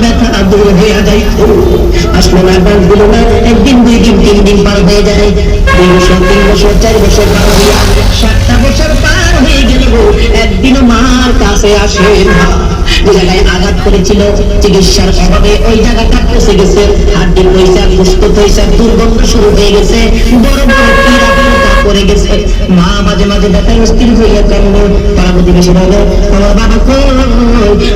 ব্যথা দূর হয়ে যায়। আসলো না, ডাক দিল না, একদিন, 2 দিন, 3 দিন পার হয়ে যায়, 2 বছর, 3 বছর, 4 বছর পার হইয়া 7টা বছর পার হয়ে গেল। একদিনও মার কাছে আসে না। যে জায়গায় আঘাত করেছিল, চিকিৎসার অভাবে ওই জায়গাটা পচে গেছে, হাড্ডি পয়সা, গোশত পয়সা, দুর্গন্ধ শুরু হয়ে গেছে, বড় বড় পীড়া পড়ে গেছে। মা মাঝে মাঝে ব্যথায় অস্থির হইয়া কান্দে। পাড়া প্রতিবেশী বলে, আমার বাবা কই?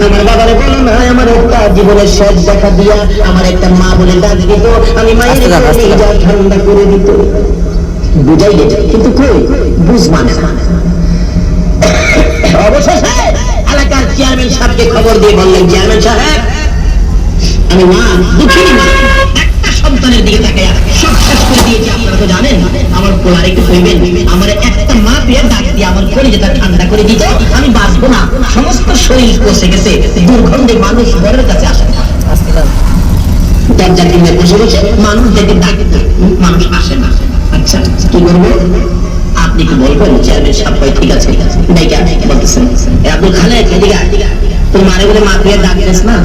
আমার বাবারে বলো না, আমার একটা জীবনের শেষ দেখা দিয়া আমার একটা মা বলে ডাক দিত, আমি মায়ের যা ঠান্ডা করে দিত। বুঝাই গেছে, কিন্তু কই বুঝবা না। অবশেষে এলাকার চেয়ারম্যান সাহেবকে খবর দিয়ে বললেন, চেয়ারম্যান সাহেব, আমি মা, দুঃখিনী মা, একটা সন্তানের দিকে তাকাইয়া সব শেষ করে দিয়েছি। আপনারা তো জানেন, আমার পোলার একটু কইবেন, আমার একটা মা পেয়ে ডাক দিয়ে আমার কলিজাটা ঠান্ডা করে দিত, আমি বাঁচবো না। সমস্ত শরীর পচে গেছে, দুর্গন্ধে মানুষ ঘরের কাছে আসে না। দরজা কিনে বসে বসে মানুষ দেখে ডাকতে, মানুষ আসে না। আচ্ছা কি করবো? আপনি কি বলবেন? চেয়ারম্যান সাহেব কয়, ঠিক আছে। বলতেছেন, আব্দুল খালেক, এদিকে তোর মারে বলে মা পেয়ে ডাক দিস না,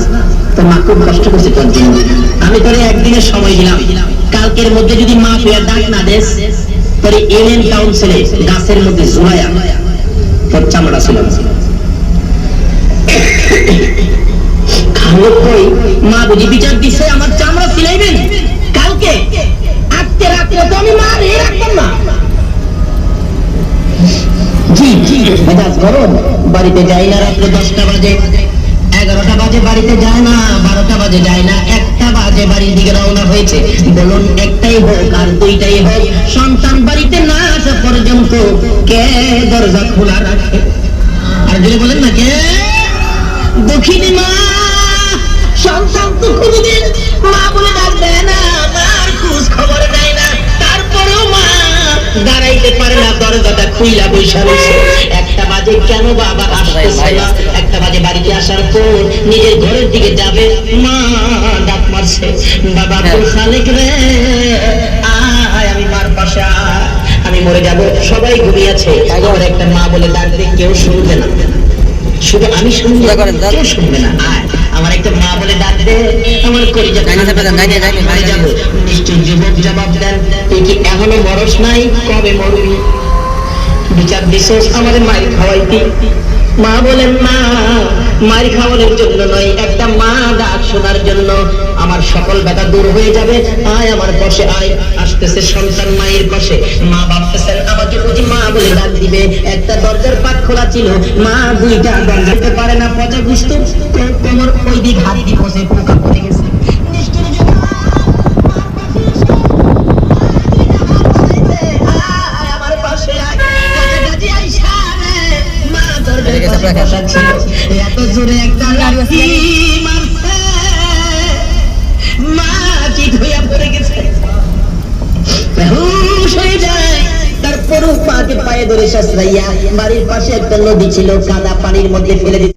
তোর মা খুব কষ্ট করছে তোর জন্য, আমি তোরে একদিনের সময় দিলাম, কালকের মধ্যে যদি মা পেয়ে ডাক না দেস, তোর ইউনিয়ন কাউন্সিলে গাছের মধ্যে ঝুলাইয়া তোর চামড়া ছিল। খালেক কই, মা বুঝি বিচার দিছে আমার চামড়া ছিলাইবেন? কালকে আজকে রাত্রে তো আমি মা রে রাখতাম না। জি জি, মেজাজ গরম, বাড়িতে যাই না। রাত্রে 10টা বাজে, 11টা বাজে বাড়িতে যায় না, 12টা বাজে যায় না, 1টা বাজে বাড়ির দিকে রওনা হয়েছে। বলুন, একটাই হোক আর 2টাই হোক, সন্তান বাড়িতে না আসা পর্যন্ত কে দরজা খোলা রাখে? আর যদি বলেন না, কে? দুঃখিনী মা, সন্তান তো কোনদিন মা বলে ডাক দেয় না, মার খোঁজ খবর নেয় না, তারপরেও মা দাঁড়াইতে পারে না, দরজাটা খুইলা বৈশা রয়েছে। 1টা বাজে কেন বাবা আসতেছে না? 1টা বাজে বাড়িতে আসার পর নিজের ঘরের দিকে যাবে, মা ডাক মারছে, বাবা তুই খালেক রে, আয় আমি মার পাশে আয়, আমি মরে যাব, সবাই ঘুমিয়েছে, আমার একটা মা বলে ডাক দিয়ে কেউ শুনবে না, শুধু আমি শুনবো, কেউ শুনবে না, আয় আমার একটা মা বলে ডাক দে, আমার কলিজা মরে যাব। নিশ্চয় যুবক জবাব দেন, তুই কি এখনো মরস নাই? কবে মরবি? বিচার দিছস আমাদের মায়ের খাওয়াইতি? মা বলেন, মা মায়ের খাওয়ানোর জন্য নয়, একটা মা ডাক শোনার জন্য আমার সকল ব্যথা দূর হয়ে যাবে, আয় আমার পাশে আয়। আসতেছে সন্তান মায়ের পাশে, মা ভাবতেছেন আমাকে বুঝি মা বলে ডাক দিবে। একটা দরজার পাট খোলা ছিল, মা 2টা দরজা দিতে পারে না, পচা গুস্ত কোমর ওই দিক হাত দিয়ে বসে পোকা পড়ে গেছে। এত জোরে একটা লাঠি মারছে, মা চিৎ হইয়া পড়ে গেছে, হুঁশ হয়ে যায়। তারপরও মাকে পায়ে ধরে শাসরাইয়া বাড়ির পাশে একটা নদী ছিল, কাদা পানির মধ্যে ফেলে দিতে